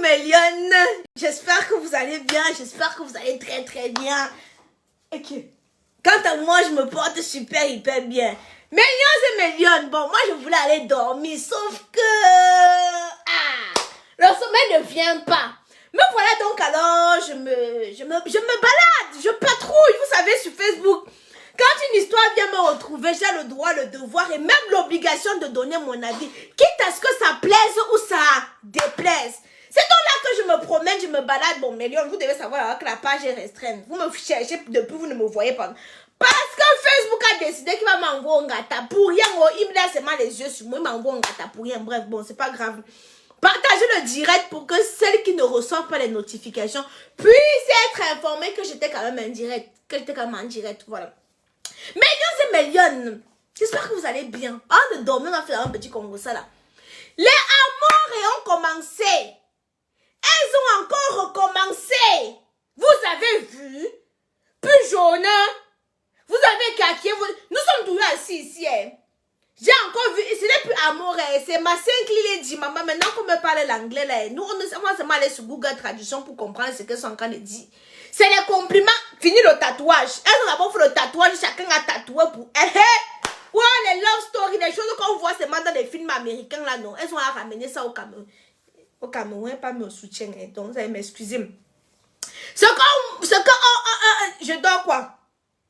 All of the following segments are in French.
mes lionnes. J'espère que vous allez bien. J'espère que vous allez très très bien. Ok. Quant à moi, je me porte super hyper bien. Mes lions et mes lionnes. Bon, moi, je voulais aller dormir. Sauf que... le sommeil ne vient pas. Me voilà donc alors, je me balade. Je patrouille, vous savez, sur Facebook. Quand une histoire vient me retrouver, j'ai le droit, le devoir et même l'obligation de donner mon avis. Quitte à ce que ça plaise ou ça déplaise. C'est donc là que je me promène, je me balade. Bon, mes lions, vous devez savoir que la page est restreinte. Vous me cherchez depuis, vous ne me voyez pas. Parce que Facebook a décidé qu'il va m'envoyer un gâteau pour rien. Il me laisse seulement les yeux sur moi, il m'envoie un gâteau pour rien. Bref, bon, c'est pas grave. Partagez le direct pour que celles qui ne reçoivent pas les notifications puissent être informées que j'étais quand même en direct. Voilà. Mes lions et mes lionnes, j'espère que vous allez bien. Avant de dormir, on va faire un petit Congo ça là. Les amours ont commencé. Elles ont encore recommencé. Vous avez vu? Plus jaune. Vous avez caqué. Nous sommes toujours assis ici. Hein. J'ai encore vu. Ce n'est plus amour. C'est ma sœur qui l'a dit. Maman, maintenant qu'on me parle l'anglais, là, nous, on va seulement aller sur Google Traduction pour comprendre ce qu'elles sont en train de dire. C'est les compliments. Fini le tatouage. Elles ont d'abord fait le tatouage. Chacun a tatoué pour elle. Ouais, les love stories, les choses qu'on voit seulement dans les films américains, là, non. Elles ont à ramener ça au Cameroun. Au Cameroun, pas me soutien. Donc, vous allez m'excuser. Je dors quoi?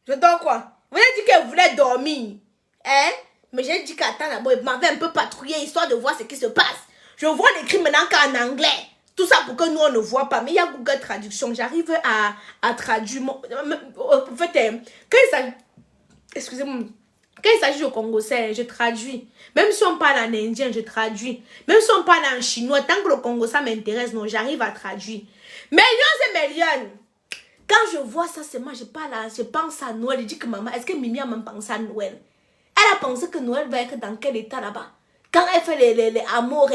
Je dors quoi? Vous avez dit qu'elle voulait dormir. Hein? Mais j'ai dit qu'attends d'abord, il m'avait un peu patrouillé histoire de voir ce qui se passe. Je vois l'écrit maintenant qu'en anglais. Tout ça pour que nous, on ne voit pas. Mais il y a Google Traduction. J'arrive à traduire. En fait, quand il s'agit... Excusez-moi. Quand il s'agit au Congo, je traduis. Même si on parle en indien, je traduis. Même si on parle en chinois, tant que le Congo, ça m'intéresse, non, j'arrive à traduire. Mes lions et mes lionnes. Quand je vois ça, c'est moi, je pense à Noël. Je dis que maman, est-ce que Mimi a même pensé à Noël? Elle a pensé que Noël va être dans quel état là-bas? Quand elle fait les amours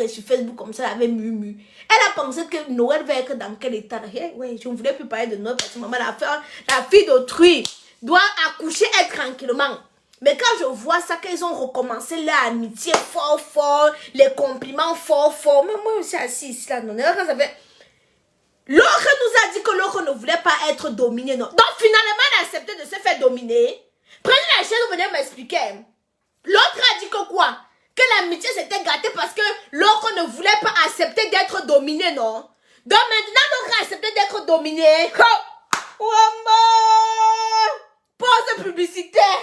et sur Facebook comme ça, elle avait mumu. Elle a pensé que Noël va être dans quel état là? Ouais, je ne voulais plus parler de Noël parce que maman, la fille d'autrui doit accoucher elle tranquillement. Mais quand je vois ça, qu'ils ont recommencé leur amitié fort, les compliments fort, mais moi aussi assis ici là, non, ça fait... L'autre nous a dit que l'autre ne voulait pas être dominé, non. Donc finalement, elle a accepté de se faire dominer. Prenez la chaise, vous venez m'expliquer. L'autre a dit que quoi? Que l'amitié s'était gâtée parce que l'autre ne voulait pas accepter d'être dominé, non. Donc maintenant, l'autre a accepté d'être dominé. Oh, pause publicitaire.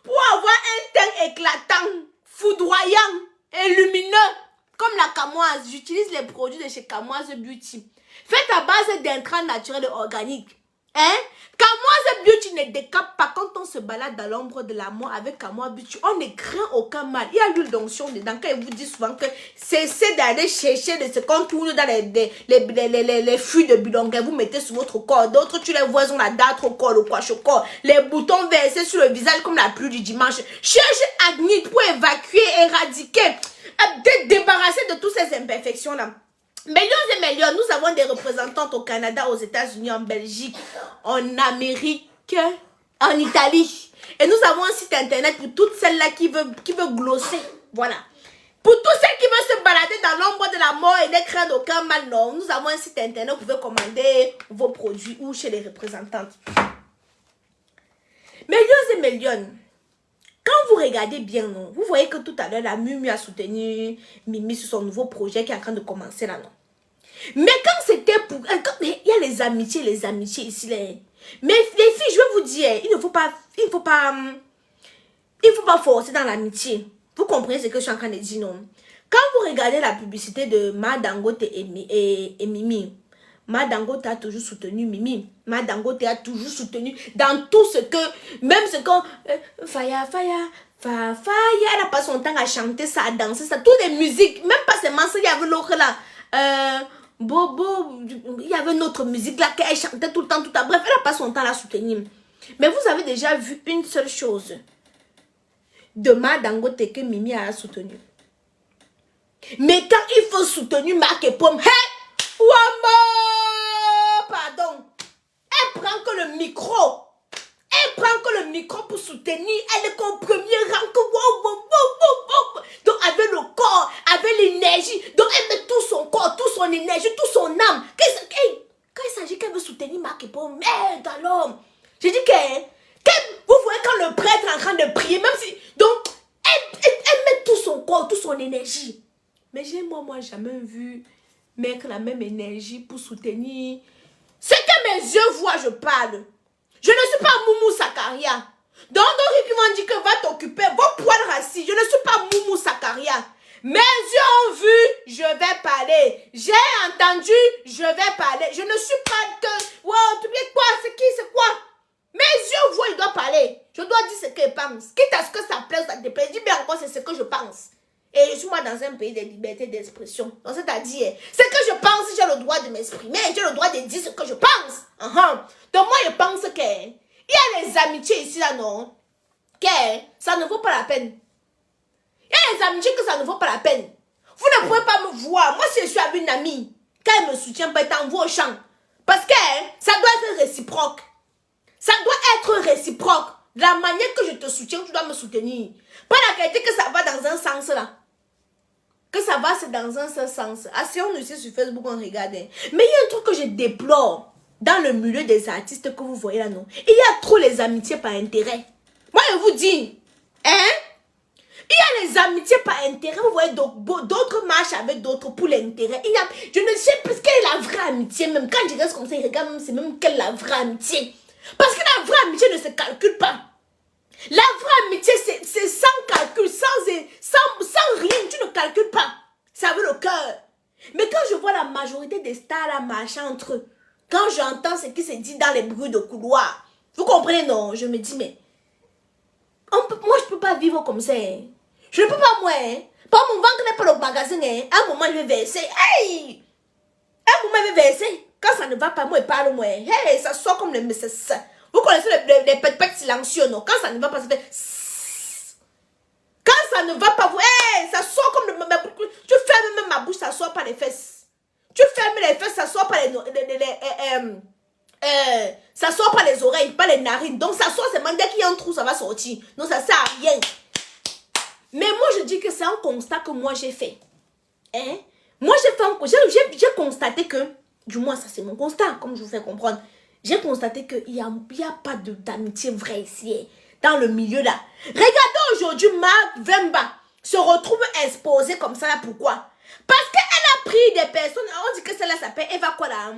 Pour avoir un teint éclatant, foudroyant et lumineux, comme la Camoise. J'utilise les produits de chez Camoise Beauty. Faites à base d'intrants naturels et organiques. Hein? Camoise Beauty ne décape pas quand on se balade dans l'ombre de la mort avec Camoise Beauty. On ne craint aucun mal. Il y a l'huile d'onction dedans. Quand il vous dit souvent que cessez d'aller chercher de ce qu'on tourne dans les fûts de bilongue. Vous mettez sur votre corps. D'autres, tu les vois, ils ont la date au corps, le poche au corps. Les boutons versés sur le visage comme la pluie du dimanche. Cherche Agnit pour évacuer, éradiquer, débarrasser de toutes ces imperfections-là. Millions et millions, nous avons des représentantes au Canada, aux États-Unis, en Belgique, en Amérique, en Italie. Et nous avons un site internet pour toutes celles-là qui veulent glosser. Voilà. Pour tous ceux qui veulent se balader dans l'ombre de la mort et ne craindre aucun mal, non. Nous avons un site internet, vous pouvez commander vos produits ou chez les représentantes. Millions et millions. Quand vous regardez bien, non, vous voyez que tout à l'heure, la Mumu a soutenu Mimi sur son nouveau projet qui est en train de commencer là, non. Mais quand c'était pour... Il y a les amitiés ici, là. Mais les filles, je vais vous dire, il ne faut pas forcer dans l'amitié. Vous comprenez ce que je suis en train de dire, non? Quand vous regardez la publicité de Madangote et Mimi, Madangote a toujours soutenu Mimi. Madangote a toujours soutenu dans tout ce que... Même ce qu'on... Faya, elle n'a pas son temps à chanter ça, à danser ça. Toutes les musiques, même pas seulement ça, il y avait l'autre là. Bobo, il y avait une autre musique là qu'elle chantait tout le temps, Bref, elle n'a pas son temps à la soutenir. Mais vous avez déjà vu une seule chose de Madangote que Mimi a soutenu. Mais quand il faut soutenir Marc et Pomme, pardon, elle prend que le micro. Elle prend que le micro pour soutenir. Elle est qu'au premier rang. Donc avec le corps, avec l'énergie. Donc elle met tout son corps, tout son énergie, toute son âme. Quand il s'agit qu'elle veut soutenir Marc Epaule, merde alors. Je dis vous voyez quand le prêtre est en train de prier, même si... Donc, elle met tout son corps, toute son énergie. Mais moi, jamais vu mettre la même énergie pour soutenir. C'est que mes yeux voient, je parle. Je ne suis pas Moumou Sakaria. Donc, qui vont dire que va t'occuper, vos poils rassis. Je ne suis pas Moumou Sakaria. Mes yeux ont vu, je vais parler. J'ai entendu, je vais parler. Je ne suis pas que... Wow, tu dis quoi? C'est qui? C'est quoi? Mes yeux voient, il doit parler. Je dois dire ce qu'il pense. Quitte à ce que ça plaise ou ça déplaise. Dis bien encore, c'est ce que je pense. Et je suis moi dans un pays de liberté d'expression. Donc, c'est-à-dire, ce que je pense, j'ai le droit de m'exprimer. J'ai le droit de dire ce que je pense. Donc, moi, je pense que il y a les amitiés ici, là, non? Que ça ne vaut pas la peine. Il y a les amitiés que ça ne vaut pas la peine. Vous ne pouvez pas me voir. Moi, si je suis avec une amie, quand elle me soutient, elle t'envoie au champ. Parce que ça doit être réciproque. Ça doit être réciproque. De la manière que je te soutiens, tu dois me soutenir. Pas la qualité que ça va dans un sens là. Que ça va, c'est dans un seul sens. Asseyons-nous ici sur Facebook, on regarde. Mais il y a un truc que je déplore dans le milieu des artistes que vous voyez là, non? Il y a trop les amitiés par intérêt. Moi, je vous dis, il y a les amitiés par intérêt. Vous voyez, d'autres marchent avec d'autres pour l'intérêt. Je ne sais plus quelle est la vraie amitié. Même quand je reste comme ça, je regarde même, c'est même quelle est la vraie amitié. Parce que la vraie amitié ne se calcule pas. La vraie amitié, c'est sans calcul, sans rien. Tu ne calcules pas. Ça veut le cœur. Mais quand je vois la majorité des stars là marcher entre eux, quand j'entends ce qui se dit dans les bruits de couloir, vous comprenez, non? Je me dis, mais moi, je ne peux pas vivre comme ça. Je ne peux pas, moi. Pas mon ventre n'est pas le magasin. À un moment, je vais verser. Hey! À un moment, je vais verser. Quand ça ne va pas, moi, parle-moi. Hey, ça sort comme le message. Vous connaissez les pètes silencieux, non? Quand ça ne va pas, ça fait... Quand ça ne va pas, hey, ça sort comme le... Tu fermes même ma bouche, ça sort par les fesses. Tu fermes les fesses, ça sort par ça sort par les oreilles, pas les narines. Donc, ça sort, c'est même dès qu'il y a un trou, ça va sortir. Donc, ça sert à rien. Mais moi, je dis que c'est un constat que moi, j'ai fait. Moi, j'ai constaté que... Du moins, ça, c'est mon constat, comme je vous fais comprendre. J'ai constaté qu'il n'y a pas d'amitié vraie ici, dans le milieu là. Regardez aujourd'hui, Marc Vemba se retrouve exposée comme ça là. Pourquoi? Parce qu'elle a pris des personnes, on dit que celle-là s'appelle Eva quoi là?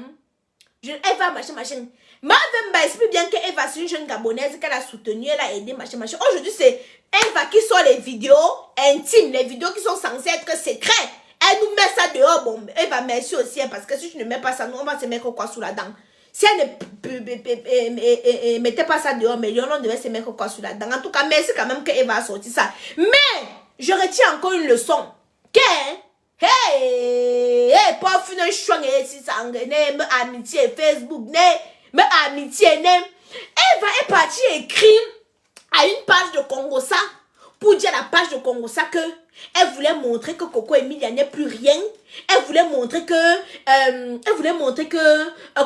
Eva machin. Marc Vemba explique bien qu'Eva c'est une jeune Gabonaise qu'elle a soutenue, elle a aidé machin. Aujourd'hui, c'est Eva qui sort les vidéos intimes, les vidéos qui sont censées être secrètes. Elle nous met ça dehors. Bon, Eva, merci aussi, parce que si tu ne mets pas ça, nous, on va se mettre quoi sous la dent. Si elle ne mettait pas ça dehors, mais on devait se mettre quoi sous la dent. En tout cas, merci quand même qu'Eva a sorti ça. Mais, je retiens encore une leçon. Pas finir chouang et si ça me amitié Facebook, me amitié, Eva est partie écrire à une page de Congo ça, pour dire à la page de Congo ça que elle voulait montrer que Coco Emilia n'est plus rien. Elle voulait montrer que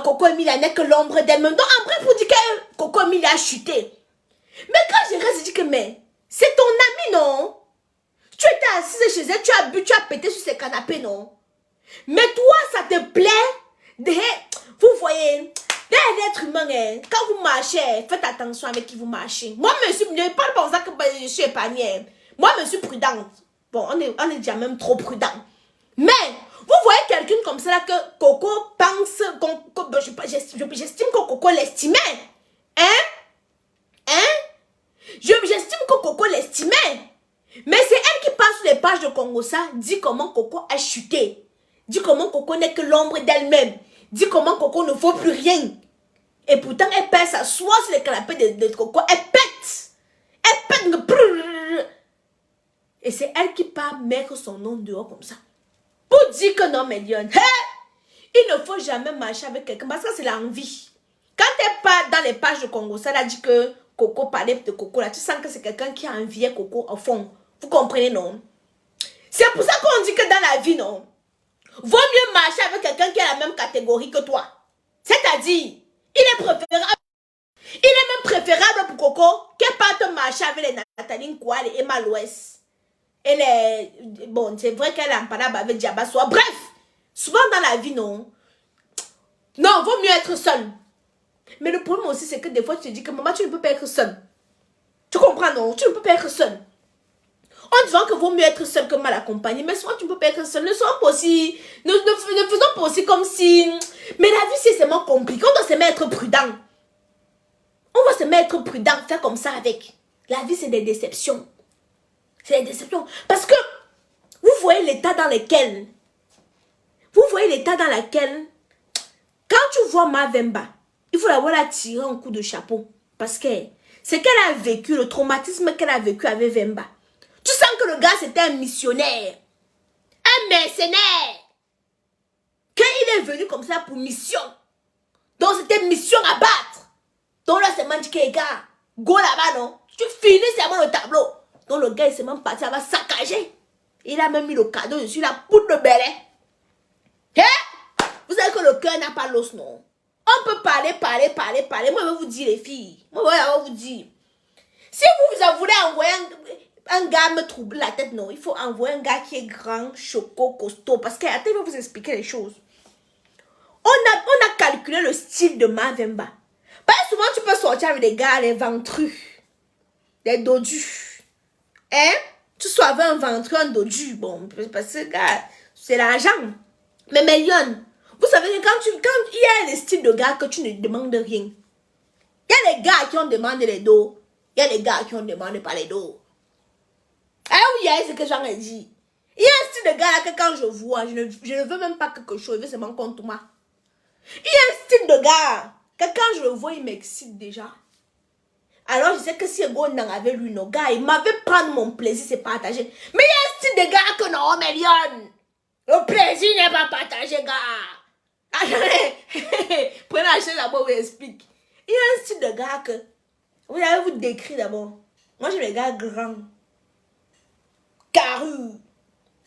Coco Emilia n'est que l'ombre d'elle-même. Donc après pour dire que Coco Emilia a chuté. Mais quand je reste, je dis que mais c'est ton ami, non? Tu étais assise chez elle, tu as bu, tu as pété sur ses canapés, non? Mais toi, ça te plaît? Vous voyez, les êtres humains, quand vous marchez, faites attention avec qui vous marchez. Moi, monsieur, ne parle pas comme ça que je suis épargnée. Moi, je suis prudente. Bon, on est déjà même trop prudent. Mais, vous voyez quelqu'un comme ça là que Coco pense, j'estime que Coco l'estimait. J'estime que Coco l'estimait. Mais c'est elle qui passe sur les pages de Congo ça, dit comment Coco a chuté. Dit comment Coco n'est que l'ombre d'elle-même. Dit comment Coco ne vaut plus rien. Et pourtant, elle pèse sa soie sur les canapés de Coco. Elle pète. Et c'est elle qui part mettre son nom dehors comme ça. Pour dire que non, mais Lyon, il ne faut jamais marcher avec quelqu'un parce que c'est l'envie. Quand elle part dans les pages de Congo, ça a dit que Coco parlait de Coco là. Tu sens que c'est quelqu'un qui a envié Coco au fond. Vous comprenez, non? C'est pour ça qu'on dit que dans la vie, non? Vaut mieux marcher avec quelqu'un qui est la même catégorie que toi. C'est-à-dire, il est même préférable pour Coco qu'elle parte marcher avec les Nathalie Koual et Emma Louès. Bon, c'est vrai qu'elle est en parole avec Diaba Soa. Bref, Souvent dans la vie, non. Non, vaut mieux être seul. Mais le problème aussi, c'est que des fois, tu te dis que maman, tu ne peux pas être seul. Tu comprends, non? Tu ne peux pas être seul. En disant que vaut mieux être seul que mal accompagné. Mais souvent, tu ne peux pas être seul. Ne soyons pas aussi... Ne faisons pas aussi comme si... Mais la vie, c'est seulement compliqué. On doit se mettre prudent. On va se mettre prudent, faire comme ça avec. La vie, c'est des déceptions. C'est des déceptions. Parce que, vous voyez l'état dans lequel... Vous voyez l'état dans lequel... Quand tu vois Mavemba, il faut d'abord la tirer un coup de chapeau. Parce que ce qu'elle a vécu, le traumatisme qu'elle a vécu avec Vemba. Tu sens que le gars, c'était un missionnaire. Un mercenaire. Quand il est venu comme ça pour mission. Donc, c'était mission à battre. Donc là, c'est dit que les gars, go là-bas, non? Tu finis seulement le tableau. Donc, le gars, il s'est même parti, il va saccager. Il a même mis le cadeau dessus, la poudre de belé. Hein? Vous savez que le cœur n'a pas l'os, non? On peut parler. Moi, je vais vous dire, les filles. Moi, je vais vous dire. Si vous voulez envoyer un gars me troubler la tête, non. Il faut envoyer un gars qui est grand, choco, costaud. Parce que, attends, je vais vous expliquer les choses. On a calculé le style de Mavemba. Parce que souvent, tu peux sortir avec des gars, les ventrus. Des dodus. Hein? Tu sois avec un ventru, un dodu. Bon, parce que, gars, c'est l'argent. Mais Mélion, vous savez que quand il y a des styles de gars que tu ne demandes rien. Il y a des gars qui ont demandé les dos. Il y a des gars qui ont demandé pas les dos. Ah oui, c'est ce que j'en ai dit. Il y a un style de gars là que quand je vois, je ne veux même pas quelque chose, je veux seulement contre moi. Il y a un style de gars que quand je le vois, il m'excite déjà. Alors je sais que si un gars n'en avait lui, nos gars, il m'avait prendre mon plaisir, c'est partager. Mais il y a un style de gars que non, Mélion. Le plaisir n'est pas partagé, gars. Attendez, prenez la chaise d'abord, je vous explique. Il y a un style de gars que, vous allez vous décrire d'abord. Moi, j'ai les gars grands, carrus,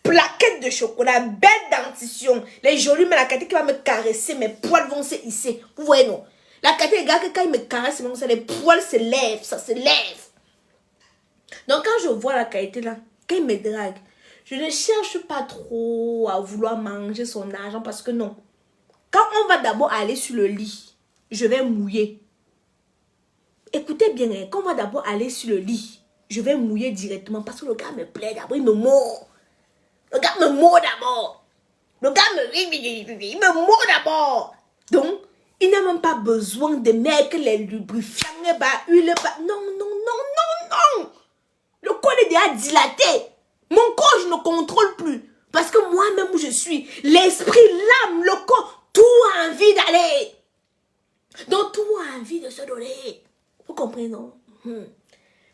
plaquettes de chocolat, belle dentition, les jolies, mais la qualité qui va me caresser, mes poils vont se hisser. Vous voyez, non? La qualité des gars que quand ils me caressent, les poils se lèvent, ça se lève. Donc, quand je vois la qualité là, quand il me drague, je ne cherche pas trop à vouloir manger son argent parce que non. Quand on va d'abord aller sur le lit, je vais mouiller. Écoutez bien, hein, quand on va d'abord aller sur le lit, je vais mouiller directement parce que le gars me plaît d'abord, il me mord. Le gars me mord d'abord. Le gars il me mord d'abord. Donc, il n'a même pas besoin de mettre les lubrifiants, huile, non. Le corps est déjà dilaté. Mon corps, je ne contrôle plus. Parce que moi-même où je suis, l'esprit, l'âme, le corps, tout a envie d'aller. Donc, tout a envie de se donner. Vous comprenez, non? Mais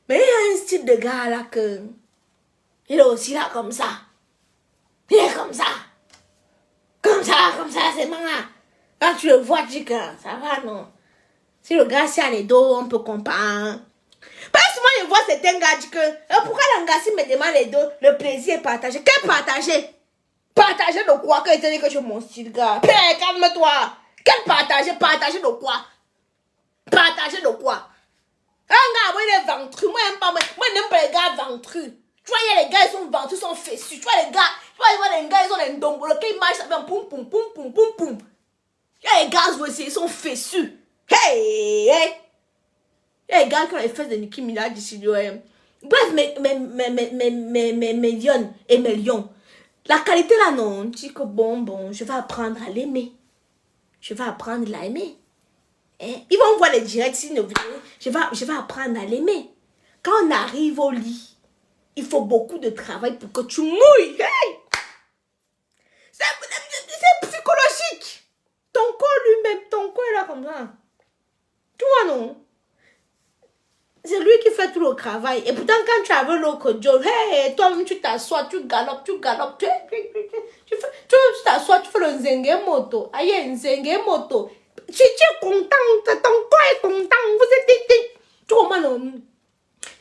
il y a un style de gars là que... Il est aussi là comme ça. Il est comme ça. Comme ça, c'est marrant. Quand tu le vois, tu dis que ça va, non? Si le gars, c'est à les dos, on peut comparer. Parce que moi, je vois certains gars dire que pourquoi l'angassi me demande les dos, le plaisir est partagé. Quel partagé? Partager de quoi? Que tu dis que je suis mon style, gars. Père, calme-toi. Quel partager? Partager de quoi? Partager de quoi? Un gars, moi, il est ventru. Moi, je n'aime pas les gars ventrus. Tu vois, il y a les gars, ils sont ventrus, ils sont fessus. Tu vois, les gars, ils ont des ndombolo. Quand ils marchent, ça fait un poum. Il y a les gars, ils sont fessus. Hey! Il y a les gars qui ont les fesses de Nicki Minaj ici. Bref, mes lions et mes lions. La qualité là, non. Tu dis que bon, je vais apprendre à l'aimer. Je vais apprendre à l'aimer. Hein? Ils vont voir les directs. Je vais apprendre à l'aimer. Quand on arrive au lit, il faut beaucoup de travail pour que tu mouilles. Hey! C'est psychologique. Ton corps lui-même, ton corps est là comme ça. Tu vois, non? C'est lui qui fait tout le travail. Et pourtant, quand tu avais l'autre job, hey, toi-même, tu t'assois, tu galopes. Tu t'assois, tu fais le nzenge moto. Aïe, nzenge moto. Tu es contente, ton corps est content. Vous êtes... Tu comprends, non?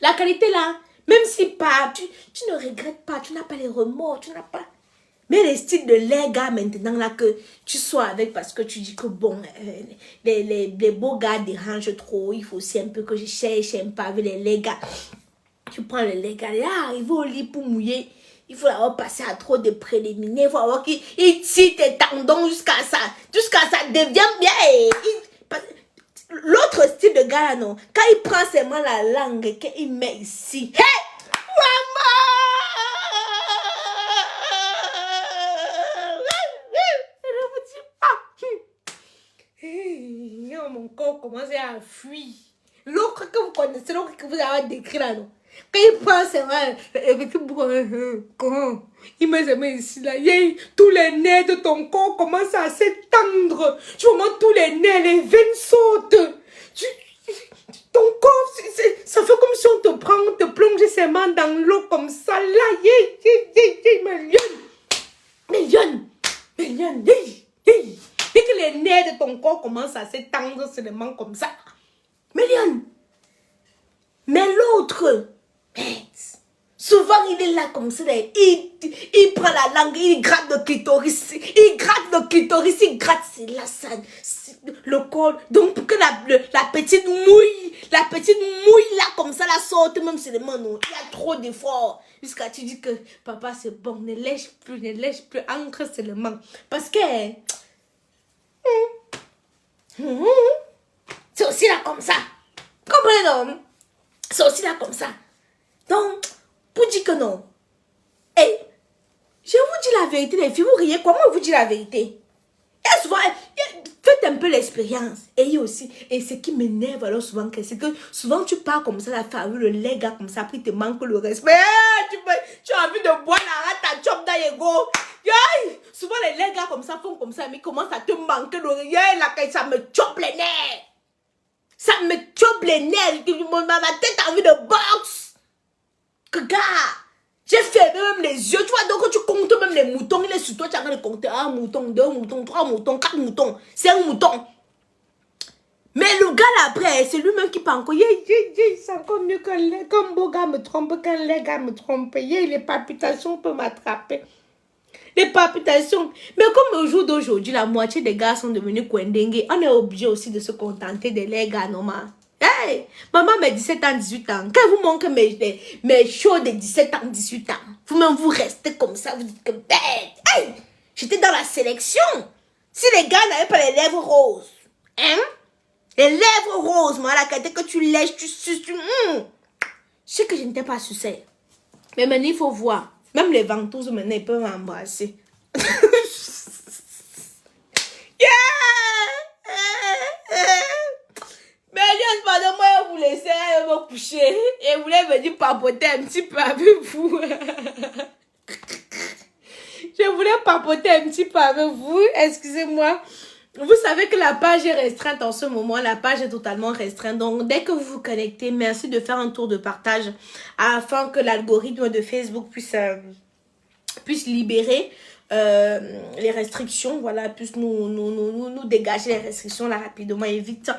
La qualité là, même si pas, tu ne regrettes pas, tu n'as pas les remords, tu n'as pas... Mais les styles de les gars maintenant là que tu sois avec parce que tu dis que bon, les beaux gars dérangent trop, il faut aussi un peu que je cherche un peu avec les gars. Tu prends les gars, là, ils vont au lit pour mouiller. Il faut avoir passé à trop de préliminaires. Il faut avoir qu'il tire tes tendons jusqu'à ça devient bien. L'autre style de gars, non, quand il prend seulement la langue et qu'il met ici. Hé! Maman! Je vous dis pas. Hey, mon corps commence à fuir. L'autre que vous connaissez, l'autre que vous avez décrit là, non? Quand il prend seulement il met ses mains ici là, tous les nerfs de ton corps commencent à s'étendre. Tu vois, tous les nerfs, les veines sautent. Ton corps, ça fait comme si on te plonge ses mains dans l'eau comme ça là. Million. Dès que les nerfs de ton corps commencent à s'étendre seulement comme ça. Million. Mais l'autre, souvent il est là comme ça, il prend la langue, il gratte le clitoris, il gratte, c'est là, ça, le corps, donc pour que la petite mouille là comme ça, la sorte, même seulement, non, il y a trop d'efforts, jusqu'à tu dis que papa c'est bon, ne lèche plus, ancre seulement, parce que, c'est aussi là comme ça, comprenez donc? C'est aussi là comme ça. Donc, pour dire que non. Et je vous dis la vérité, les filles, vous riez. Comment vous dire la vérité? Et souvent, faites un peu l'expérience. Et aussi, et ce qui m'énerve alors souvent, c'est que souvent tu pars comme ça, la famille, les gars comme ça, après il te manque le respect. Tu as envie de boire la rate à chop dans les go. Souvent les gars comme ça font comme ça, mais commencent à te manquer le ça me chope les nerfs. Ça me chope les nerfs. Ma tête a envie de boxe. Que gars, j'ai fermé même les yeux. Tu vois, donc tu comptes même les moutons. Il est sur toi, tu as envie de compter 1 mouton, 2 moutons, 3 moutons, 4 moutons, 5 moutons. Mais le gars là après, c'est lui-même qui parle encore. C'est encore mieux qu'un beau gars me trompe, qu'un laid gars me trompe. Les palpitations peuvent m'attraper. Les palpitations. Mais comme au jour d'aujourd'hui, la moitié des gars sont devenus Kwendengue, on est obligé aussi de se contenter des les gars normaux. Hey, maman mes 17 ans, 18 ans. Quand vous manquez mes shows de 17 ans, 18 ans, vous-même vous restez comme ça, vous dites que bête. Hey, j'étais dans la sélection. Si les gars n'avaient pas les lèvres roses, hein? Les lèvres roses, moi, la qualité que tu lèches, tu suces, je sais que je n'étais pas sucée. Mais maintenant, il faut voir. Même les ventouses, maintenant, ils peuvent m'embrasser. Mais pardon, moi, vous laissez me coucher. Et vous voulez venir papoter un petit peu avec vous. Je voulais papoter un petit peu avec vous. Excusez-moi. Vous savez que la page est restreinte en ce moment. La page est totalement restreinte. Donc, dès que vous vous connectez, merci de faire un tour de partage afin que l'algorithme de Facebook puisse libérer les restrictions. Voilà, puisse nous dégager les restrictions là rapidement et vite.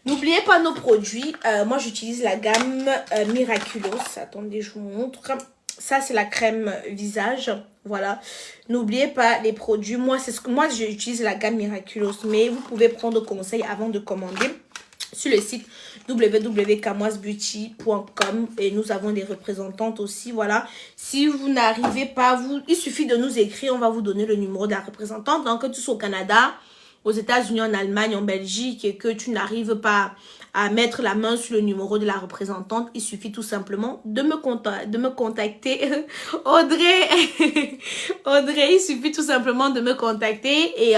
N'oubliez pas nos produits. Moi, j'utilise la gamme Miraculous. Attendez, je vous montre. Ça, c'est la crème visage. Voilà. N'oubliez pas les produits. Moi, j'utilise la gamme Miraculous. Mais vous pouvez prendre conseil avant de commander sur le site www.kamoisbeauty.com. Et nous avons des représentantes aussi. Voilà. Si vous n'arrivez pas, il suffit de nous écrire. On va vous donner le numéro de la représentante. Donc, que tu sois au Canada, aux États-Unis, en Allemagne, en Belgique, et que tu n'arrives pas à mettre la main sur le numéro de la représentante, il suffit tout simplement de me contacter. Audrey, il suffit tout simplement de me contacter. Et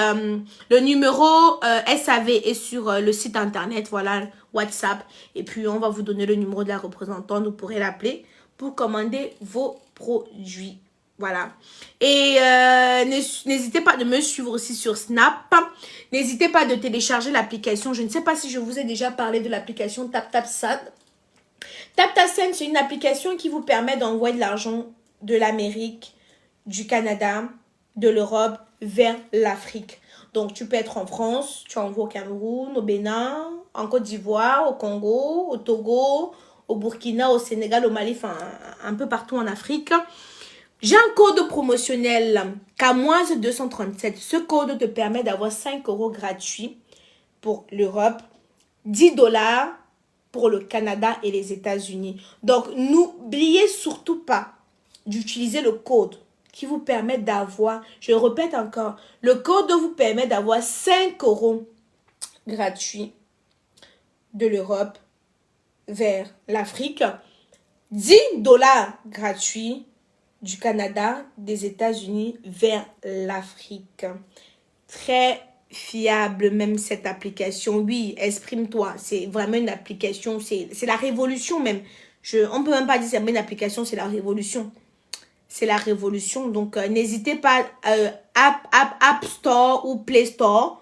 le numéro SAV est sur le site internet, voilà, WhatsApp. Et puis, on va vous donner le numéro de la représentante. Vous pourrez l'appeler pour commander vos produits. Voilà. Et n'hésitez pas de me suivre aussi sur Snap. N'hésitez pas de télécharger l'application. Je ne sais pas si je vous ai déjà parlé de l'application TapTapSend. TapTapSend, c'est une application qui vous permet d'envoyer de l'argent de l'Amérique, du Canada, de l'Europe vers l'Afrique. Donc, tu peux être en France, tu envoies au Cameroun, au Bénin, en Côte d'Ivoire, au Congo, au Togo, au Burkina, au Sénégal, au Mali, enfin un peu partout en Afrique. J'ai un code promotionnel KAMOISE237. Ce code te permet d'avoir 5 € gratuits pour l'Europe, 10 $ pour le Canada et les États-Unis. Donc, n'oubliez surtout pas d'utiliser le code qui vous permet d'avoir, je répète encore, le code vous permet d'avoir 5 € gratuits de l'Europe vers l'Afrique, 10 $ gratuits du Canada, des États-Unis vers l'Afrique. Très fiable même cette application. Oui, exprime-toi. C'est vraiment une application. C'est la révolution même. On ne peut même pas dire que c'est une application, c'est la révolution. C'est la révolution. Donc, n'hésitez pas, App Store ou Play Store,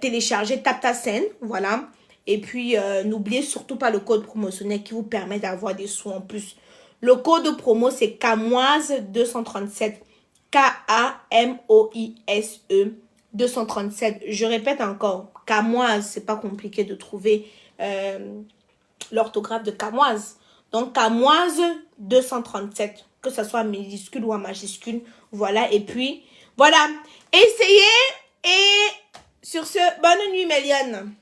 télécharger TapTaSend, voilà. Et puis, n'oubliez surtout pas le code promotionnel qui vous permet d'avoir des sous en plus. Le code promo, c'est Kamoise237. K-A-M-O-I-S-E 237. Je répète encore, Kamoise, c'est pas compliqué de trouver l'orthographe de Kamoise. Donc, Kamoise 237, que ce soit en minuscule ou en majuscule. Voilà, et puis, voilà. Essayez et sur ce, bonne nuit, Méliane.